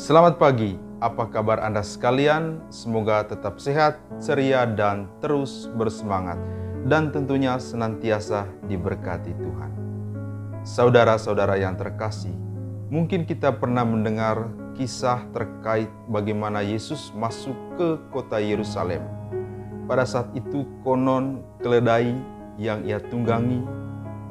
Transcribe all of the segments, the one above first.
Selamat pagi, apa kabar Anda sekalian? Semoga tetap sehat, ceria, dan terus bersemangat. Dan tentunya senantiasa diberkati Tuhan. Saudara-saudara yang terkasih, mungkin kita pernah mendengar kisah terkait bagaimana Yesus masuk ke kota Yerusalem. Pada saat itu konon keledai yang ia tunggangi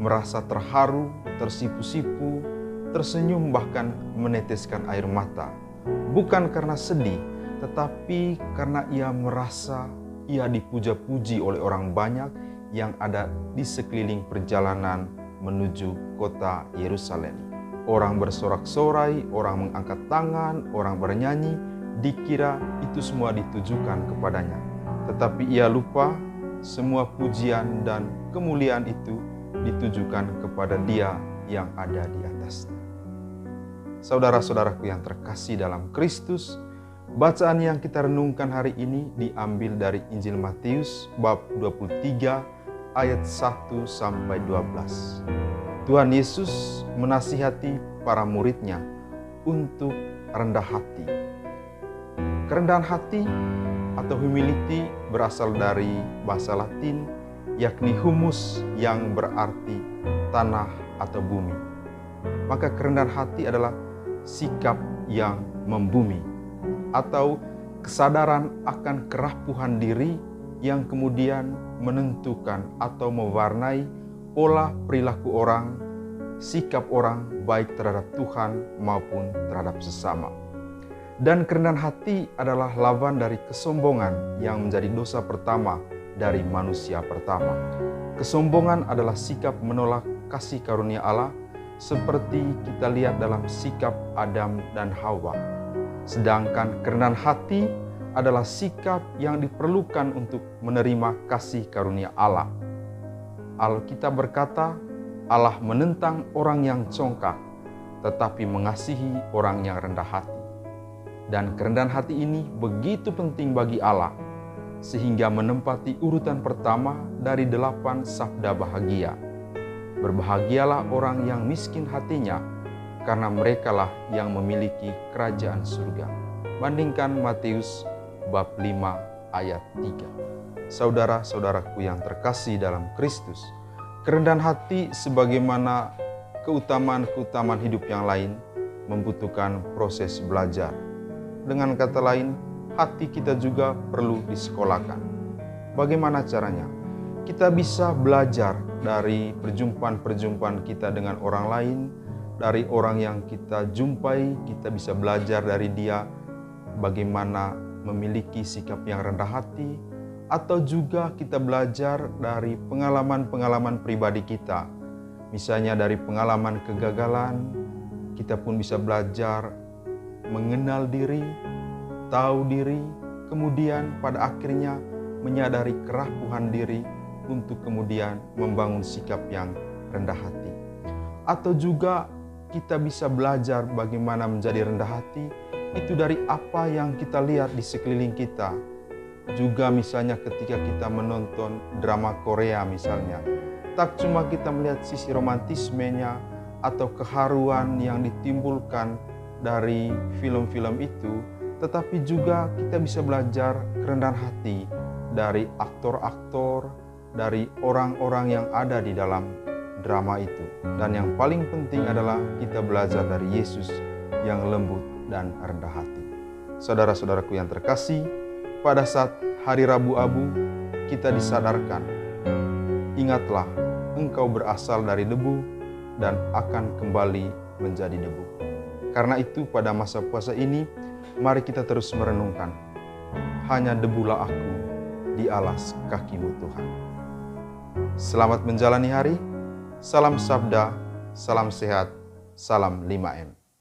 merasa terharu, tersipu-sipu, tersenyum bahkan meneteskan air mata. Bukan karena sedih, tetapi karena ia merasa ia dipuja-puji oleh orang banyak yang ada di sekeliling perjalanan menuju kota Yerusalem. Orang bersorak-sorai, orang mengangkat tangan, orang bernyanyi, dikira itu semua ditujukan kepadanya. Tetapi ia lupa semua pujian dan kemuliaan itu ditujukan kepada Dia yang ada di atasnya. Saudara-saudaraku yang terkasih dalam Kristus, bacaan yang kita renungkan hari ini diambil dari Injil Matius bab 23 ayat 1 sampai 12. Tuhan Yesus menasihati para muridnya untuk rendah hati. Kerendahan hati atau humility berasal dari bahasa Latin, yakni humus yang berarti tanah atau bumi. Maka kerendahan hati adalah sikap yang membumi atau kesadaran akan kerapuhan diri yang kemudian menentukan atau mewarnai pola perilaku orang, sikap orang baik terhadap Tuhan maupun terhadap sesama. Dan kerendahan hati adalah lawan dari kesombongan yang menjadi dosa pertama dari manusia pertama. Kesombongan adalah sikap menolak kasih karunia Allah seperti kita lihat dalam sikap Adam dan Hawa. Sedangkan kerendahan hati adalah sikap yang diperlukan untuk menerima kasih karunia Allah. Alkitab berkata, Allah menentang orang yang congkak, tetapi mengasihi orang yang rendah hati. Dan kerendahan hati ini begitu penting bagi Allah, sehingga menempati urutan pertama dari 8 sabda bahagia. Berbahagialah orang yang miskin hatinya, karena merekalah yang memiliki kerajaan surga. Bandingkan Matius bab 5 ayat 3. Saudara-saudaraku yang terkasih dalam Kristus, kerendahan hati sebagaimana keutamaan-keutamaan hidup yang lain membutuhkan proses belajar. Dengan kata lain, hati kita juga perlu disekolahkan. Bagaimana caranya? Kita bisa belajar dari perjumpaan-perjumpaan kita dengan orang lain, dari orang yang kita jumpai, kita bisa belajar dari dia bagaimana memiliki sikap yang rendah hati, atau juga kita belajar dari pengalaman-pengalaman pribadi kita. Misalnya dari pengalaman kegagalan, kita pun bisa belajar mengenal diri, tahu diri, kemudian pada akhirnya menyadari kerapuhan diri untuk kemudian membangun sikap yang rendah hati. Atau juga kita bisa belajar bagaimana menjadi rendah hati itu dari apa yang kita lihat di sekeliling kita. Juga misalnya ketika kita menonton drama Korea misalnya, tak cuma kita melihat sisi romantismenya atau keharuan yang ditimbulkan dari film-film itu, tetapi juga kita bisa belajar kerendahan hati dari aktor-aktor, dari orang-orang yang ada di dalam drama itu. Dan yang paling penting adalah kita belajar dari Yesus yang lembut dan rendah hati. Saudara-saudaraku yang terkasih, pada saat hari Rabu Abu kita disadarkan, ingatlah engkau berasal dari debu dan akan kembali menjadi debu. Karena itu pada masa puasa ini, mari kita terus merenungkan, hanya debulah aku di alas kakimu Tuhan. Selamat menjalani hari, salam sabda, salam sehat, salam 5M.